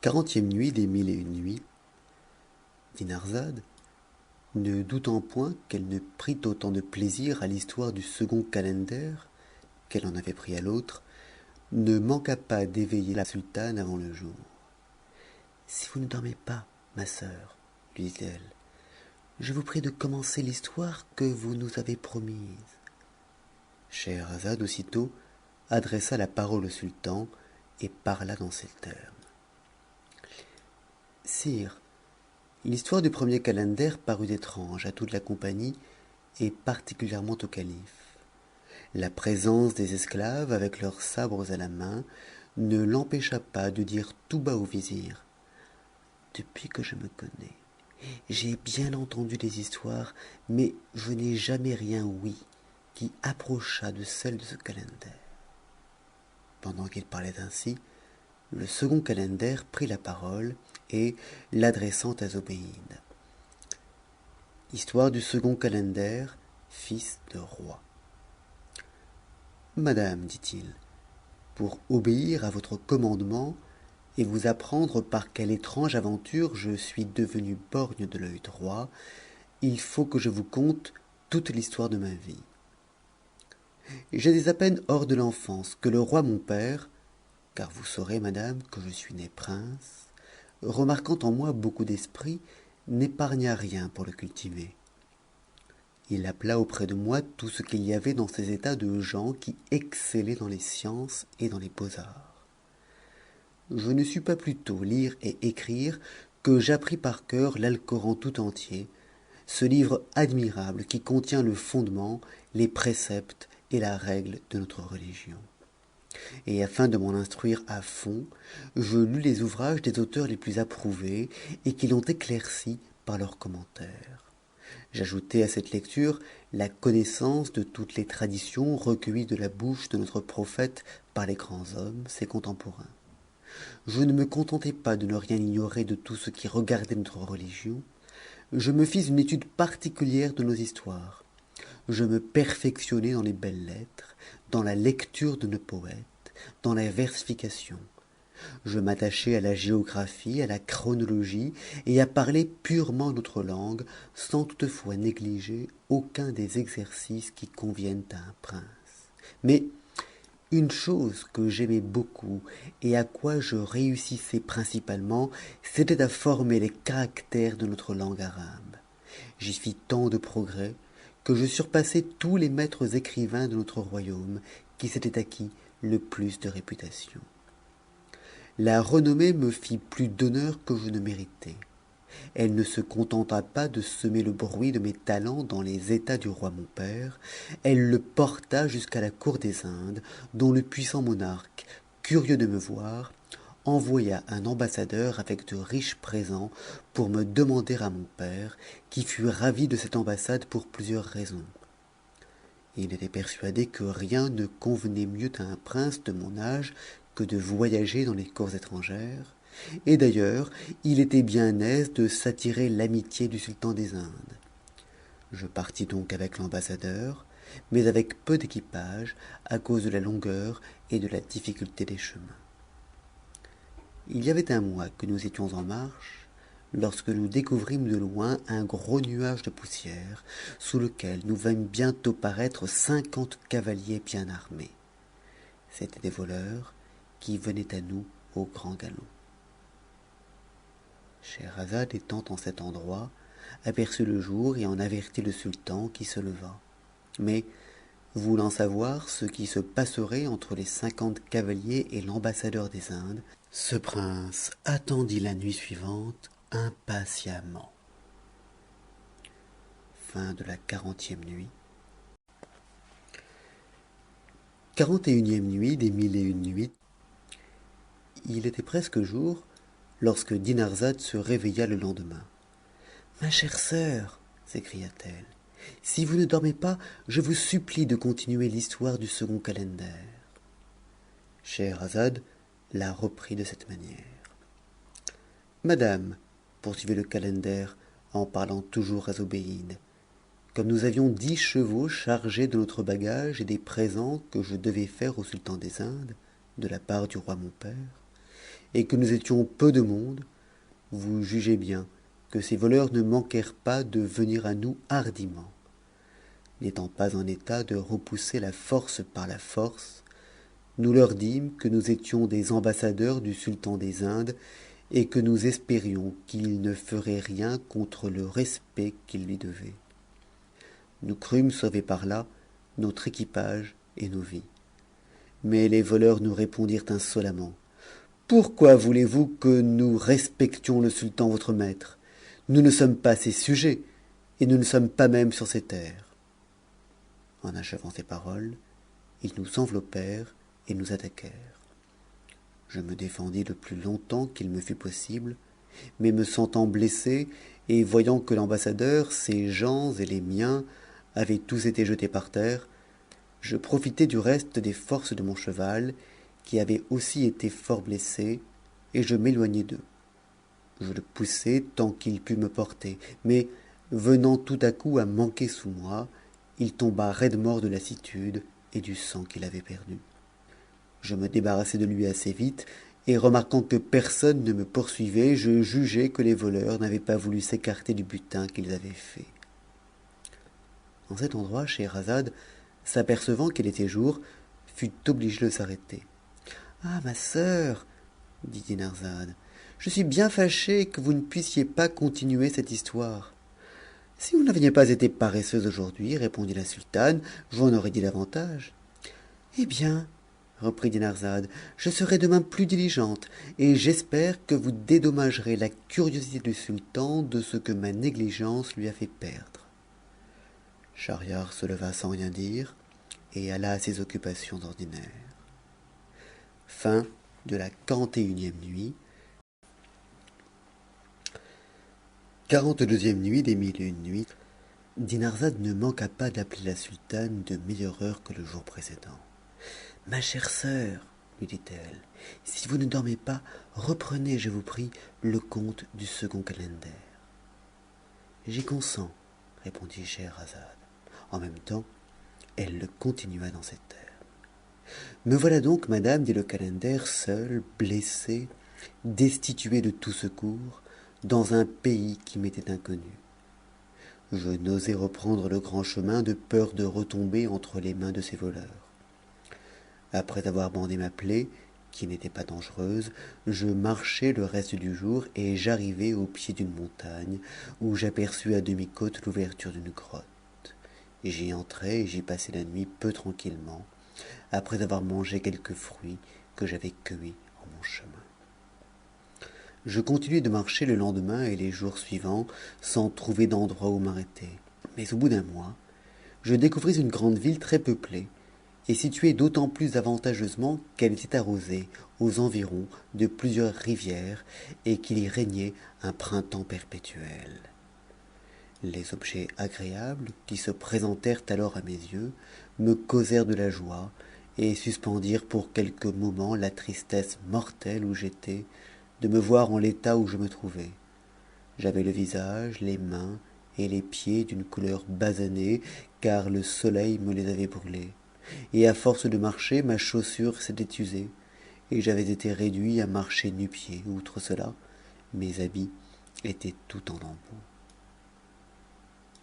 Quarantième nuit des mille et une nuits. Dinarzade, ne doutant point qu'elle ne prît autant de plaisir à l'histoire du second calender qu'elle en avait pris à l'autre, ne manqua pas d'éveiller la sultane avant le jour. Si vous ne dormez pas, ma sœur, lui dit-elle, je vous prie de commencer l'histoire que vous nous avez promise. Scheherazade aussitôt adressa la parole au sultan et parla dans ces termes. Sire, l'histoire du premier calender parut étrange à toute la compagnie et particulièrement au calife. La présence des esclaves avec leurs sabres à la main ne l'empêcha pas de dire tout bas au vizir: depuis que je me connais, j'ai bien entendu des histoires, mais je n'ai jamais rien ouï qui approchât de celle de ce calender. Pendant qu'il parlait ainsi, le second calender prit la parole et, l'adressant à Zobéide: histoire du second calender, fils de roi. Madame, dit-il, pour obéir à votre commandement et vous apprendre par quelle étrange aventure je suis devenu borgne de l'œil droit, il faut que je vous conte toute l'histoire de ma vie. J'étais à peine hors de l'enfance que le roi mon père, car vous saurez, madame, que je suis né prince, remarquant en moi beaucoup d'esprit, n'épargna rien pour le cultiver. Il appela auprès de moi tout ce qu'il y avait dans ces états de gens qui excellaient dans les sciences et dans les beaux-arts. Je ne sus pas plus tôt lire et écrire que j'appris par cœur l'Alcoran tout entier, ce livre admirable qui contient le fondement, les préceptes et la règle de notre religion. Et afin de m'en instruire à fond, je lus les ouvrages des auteurs les plus approuvés et qui l'ont éclairci par leurs commentaires. J'ajoutai à cette lecture la connaissance de toutes les traditions recueillies de la bouche de notre prophète par les grands hommes, ses contemporains. Je ne me contentai pas de ne rien ignorer de tout ce qui regardait notre religion. Je me fis une étude particulière de nos histoires. Je me perfectionnai dans les belles lettres, dans la lecture de nos poètes, dans la versification. Je m'attachai à la géographie, à la chronologie et à parler purement notre langue, sans toutefois négliger aucun des exercices qui conviennent à un prince. Mais une chose que j'aimais beaucoup et à quoi je réussissais principalement, c'était à former les caractères de notre langue arabe. J'y fis tant de progrès que je surpassai tous les maîtres écrivains de notre royaume qui s'étaient acquis le plus de réputation. La renommée me fit plus d'honneur que je ne méritais. Elle ne se contenta pas de semer le bruit de mes talents dans les états du roi mon père, elle le porta jusqu'à la cour des Indes, dont le puissant monarque, curieux de me voir, envoya un ambassadeur avec de riches présents pour me demander à mon père, qui fut ravi de cette ambassade pour plusieurs raisons. Il était persuadé que rien ne convenait mieux à un prince de mon âge que de voyager dans les cours étrangères, et d'ailleurs il était bien aise de s'attirer l'amitié du sultan des Indes. Je partis donc avec l'ambassadeur, mais avec peu d'équipage à cause de la longueur et de la difficulté des chemins. Il y avait un mois que nous étions en marche, lorsque nous découvrîmes de loin un gros nuage de poussière, sous lequel nous vîmes bientôt paraître 50 cavaliers bien armés. C'étaient des voleurs qui venaient à nous au grand galop. Scheherazade étant en cet endroit, aperçut le jour et en avertit le sultan qui se leva. Mais, voulant savoir ce qui se passerait entre les 50 cavaliers et l'ambassadeur des Indes, ce prince attendit la nuit suivante impatiemment. Fin de la 40e nuit. 41e nuit des mille et une nuits. Il était presque jour lorsque Dinarzade se réveilla le lendemain. Ma chère sœur, s'écria-t-elle, si vous ne dormez pas, je vous supplie de continuer l'histoire du second calender. Scheherazade la reprit de cette manière. Madame, poursuivit le calender en parlant toujours à Zobéide, comme nous avions 10 chevaux chargés de notre bagage et des présents que je devais faire au sultan des Indes, de la part du roi mon père, et que nous étions peu de monde, vous jugez bien que ces voleurs ne manquèrent pas de venir à nous hardiment. N'étant pas en état de repousser la force par la force, nous leur dîmes que nous étions des ambassadeurs du sultan des Indes et que nous espérions qu'il ne ferait rien contre le respect qu'ils lui devaient. Nous crûmes sauver par là notre équipage et nos vies. Mais les voleurs nous répondirent insolemment: pourquoi voulez-vous que nous respections le sultan votre maître? Nous ne sommes pas ses sujets, et nous ne sommes pas même sur ses terres. En achevant ces paroles, ils nous enveloppèrent et nous attaquèrent. Je me défendis le plus longtemps qu'il me fut possible, mais me sentant blessé, et voyant que l'ambassadeur, ses gens et les miens avaient tous été jetés par terre, je profitai du reste des forces de mon cheval, qui avait aussi été fort blessé, et je m'éloignai d'eux. Je le poussai tant qu'il put me porter, mais venant tout à coup à manquer sous moi, il tomba raide-mort de lassitude et du sang qu'il avait perdu. Je me débarrassai de lui assez vite, et remarquant que personne ne me poursuivait, je jugeai que les voleurs n'avaient pas voulu s'écarter du butin qu'ils avaient fait. En cet endroit, Scheherazade, s'apercevant qu'il était jour, fut obligée de s'arrêter. Ah, ma sœur, dit Dinarzade, je suis bien fâchée que vous ne puissiez pas continuer cette histoire. Si vous n'aviez pas été paresseuse aujourd'hui, répondit la sultane, j'en aurais dit davantage. Eh bien, reprit Dinarzade, je serai demain plus diligente, et j'espère que vous dédommagerez la curiosité du sultan de ce que ma négligence lui a fait perdre. Schahriar se leva sans rien dire, et alla à ses occupations ordinaires. Fin de la 41e nuit. 42e nuit des Mille et une nuits. Dinarzade ne manqua pas d'appeler la sultane de meilleure heure que le jour précédent. Ma chère sœur, lui dit-elle, si vous ne dormez pas, reprenez, je vous prie, le conte du second calender. J'y consens, répondit Scheherazade. En même temps, elle le continua dans ces termes. Me voilà donc, madame, dit le calender, seul, blessé, destitué de tout secours, dans un pays qui m'était inconnu. Je n'osais reprendre le grand chemin de peur de retomber entre les mains de ces voleurs. Après avoir bandé ma plaie, qui n'était pas dangereuse, je marchai le reste du jour et j'arrivai au pied d'une montagne, où j'aperçus à demi-côte l'ouverture d'une grotte. J'y entrai et j'y passai la nuit peu tranquillement, après avoir mangé quelques fruits que j'avais cueillis en mon chemin. Je continuai de marcher le lendemain et les jours suivants, sans trouver d'endroit où m'arrêter. Mais au bout d'un mois, je découvris une grande ville très peuplée, et située d'autant plus avantageusement qu'elle était arrosée aux environs de plusieurs rivières et qu'il y régnait un printemps perpétuel. Les objets agréables qui se présentèrent alors à mes yeux me causèrent de la joie et suspendirent pour quelques moments la tristesse mortelle où j'étais de me voir en l'état où je me trouvais. J'avais le visage, les mains et les pieds d'une couleur basanée, car le soleil me les avait brûlés, et à force de marcher, ma chaussure s'était usée, et j'avais été réduit à marcher nu-pieds. Outre cela, mes habits étaient tout en lambeaux.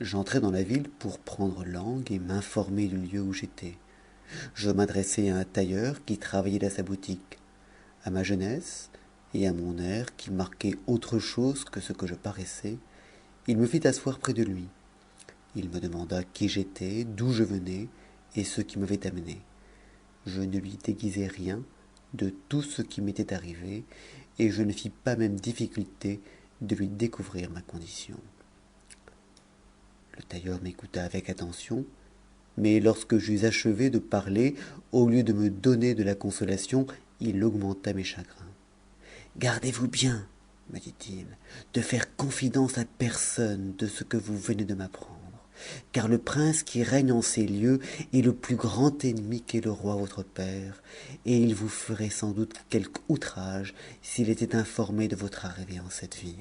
J'entrai dans la ville pour prendre langue et m'informer du lieu où j'étais. Je m'adressai à un tailleur qui travaillait à sa boutique. À ma jeunesse et à mon air qui marquait autre chose que ce que je paraissais, il me fit asseoir près de lui. Il me demanda qui j'étais, d'où je venais et ce qui m'avait amené. Je ne lui déguisai rien de tout ce qui m'était arrivé, et je ne fis pas même difficulté de lui découvrir ma condition. Le tailleur m'écouta avec attention, mais lorsque j'eus achevé de parler, au lieu de me donner de la consolation, il augmenta mes chagrins. Gardez-vous bien, me dit-il, de faire confidence à personne de ce que vous venez de m'apprendre, car le prince qui règne en ces lieux est le plus grand ennemi qu'est le roi votre père, et il vous ferait sans doute quelque outrage s'il était informé de votre arrivée en cette ville.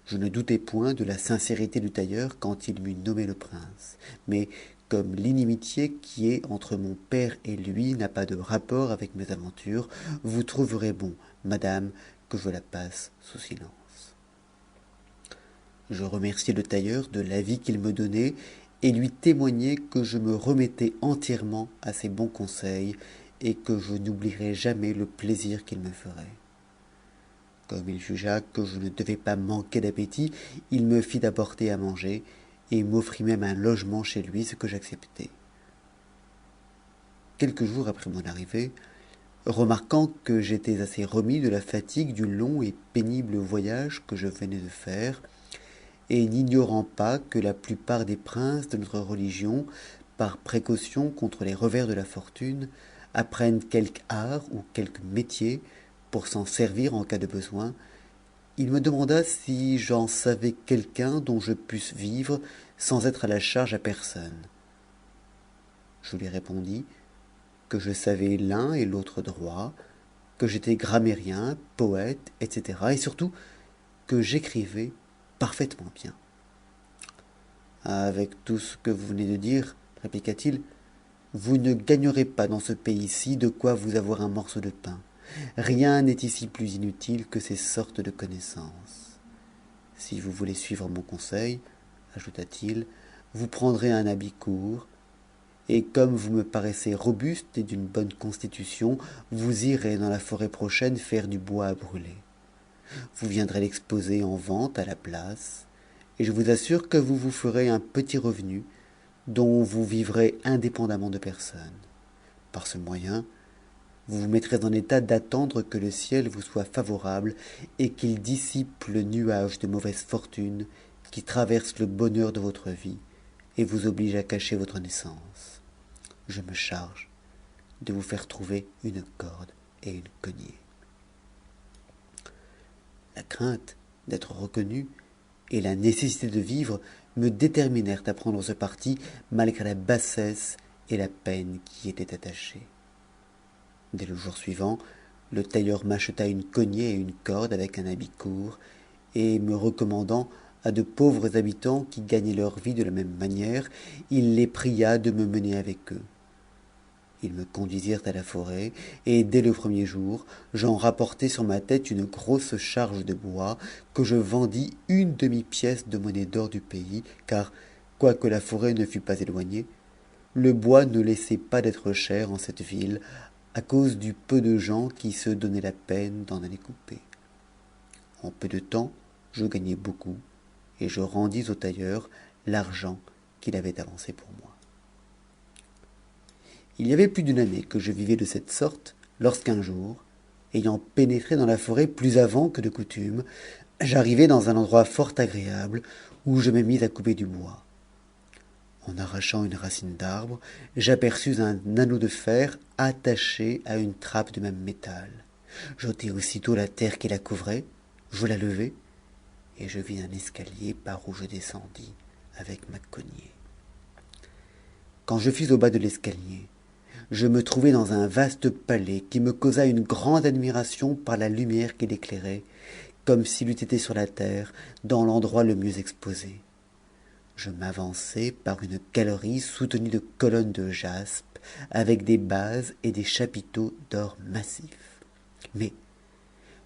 Je ne doutai point de la sincérité du tailleur quand il m'eut nommé le prince, mais comme l'inimitié qui est entre mon père et lui n'a pas de rapport avec mes aventures, vous trouverez bon, madame, que je la passe sous silence. Je remerciai le tailleur de l'avis qu'il me donnait et lui témoignai que je me remettais entièrement à ses bons conseils et que je n'oublierais jamais le plaisir qu'il me ferait. Comme il jugea que je ne devais pas manquer d'appétit, il me fit apporter à manger et m'offrit même un logement chez lui, ce que j'acceptai. Quelques jours après mon arrivée, remarquant que j'étais assez remis de la fatigue du long et pénible voyage que je venais de faire, et n'ignorant pas que la plupart des princes de notre religion, par précaution contre les revers de la fortune, apprennent quelque art ou quelque métier pour s'en servir en cas de besoin, il me demanda si j'en savais quelqu'un dont je pusse vivre sans être à la charge à personne. Je lui répondis que je savais l'un et l'autre droit, que j'étais grammairien, poète, etc. et surtout que j'écrivais parfaitement bien. Avec tout ce que vous venez de dire, répliqua-t-il, vous ne gagnerez pas dans ce pays-ci de quoi vous avoir un morceau de pain. Rien n'est ici plus inutile que ces sortes de connaissances. Si vous voulez suivre mon conseil, ajouta-t-il, vous prendrez un habit court, et comme vous me paraissez robuste et d'une bonne constitution, vous irez dans la forêt prochaine faire du bois à brûler. Vous viendrez l'exposer en vente à la place, et je vous assure que vous vous ferez un petit revenu dont vous vivrez indépendamment de personne. Par ce moyen, vous vous mettrez en état d'attendre que le ciel vous soit favorable et qu'il dissipe le nuage de mauvaise fortune qui traverse le bonheur de votre vie et vous oblige à cacher votre naissance. Je me charge de vous faire trouver une corde et une cognée. La crainte d'être reconnu et la nécessité de vivre me déterminèrent à prendre ce parti malgré la bassesse et la peine qui y étaient attachées. Dès le jour suivant, le tailleur m'acheta une cognée et une corde avec un habit court, et me recommandant à de pauvres habitants qui gagnaient leur vie de la même manière, il les pria de me mener avec eux. Ils me conduisirent à la forêt, et dès le premier jour, j'en rapportai sur ma tête une grosse charge de bois, que je vendis une demi-pièce de monnaie d'or du pays, car, quoique la forêt ne fût pas éloignée, le bois ne laissait pas d'être cher en cette ville, à cause du peu de gens qui se donnaient la peine d'en aller couper. En peu de temps, je gagnai beaucoup, et je rendis au tailleur l'argent qu'il avait avancé pour moi. Il y avait plus d'une année que je vivais de cette sorte, lorsqu'un jour, ayant pénétré dans la forêt plus avant que de coutume, j'arrivai dans un endroit fort agréable où je me mis à couper du bois. En arrachant une racine d'arbre, j'aperçus un anneau de fer attaché à une trappe de même métal. J'ôtai aussitôt la terre qui la couvrait, je la levai, et je vis un escalier par où je descendis avec ma cognée. Quand je fus au bas de l'escalier, je me trouvai dans un vaste palais qui me causa une grande admiration par la lumière qu'il éclairait, comme s'il eût été sur la terre, dans l'endroit le mieux exposé. Je m'avançai par une galerie soutenue de colonnes de jaspe, avec des bases et des chapiteaux d'or massif. Mais,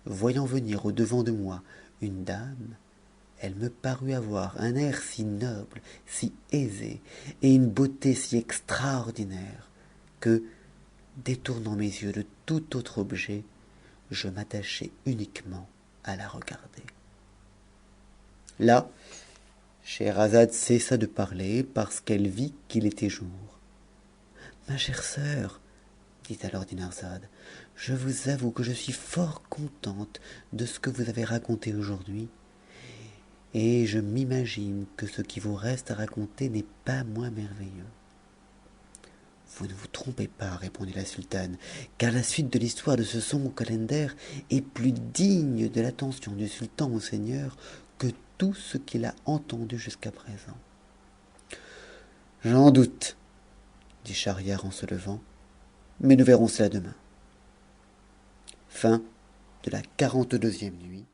voyant venir au-devant de moi une dame, elle me parut avoir un air si noble, si aisé, et une beauté si extraordinaire, que, détournant mes yeux de tout autre objet, je m'attachai uniquement à la regarder. Là, Scheherazade cessa de parler parce qu'elle vit qu'il était jour. Ma chère sœur, dit alors Dinarzade, je vous avoue que je suis fort contente de ce que vous avez raconté aujourd'hui, et je m'imagine que ce qui vous reste à raconter n'est pas moins merveilleux. Vous ne vous trompez pas, répondit la sultane, car la suite de l'histoire de ce second calender est plus digne de l'attention du sultan mon seigneur que tout ce qu'il a entendu jusqu'à présent. J'en doute, dit Schahriar en se levant, mais nous verrons cela demain. Fin de la 42e nuit.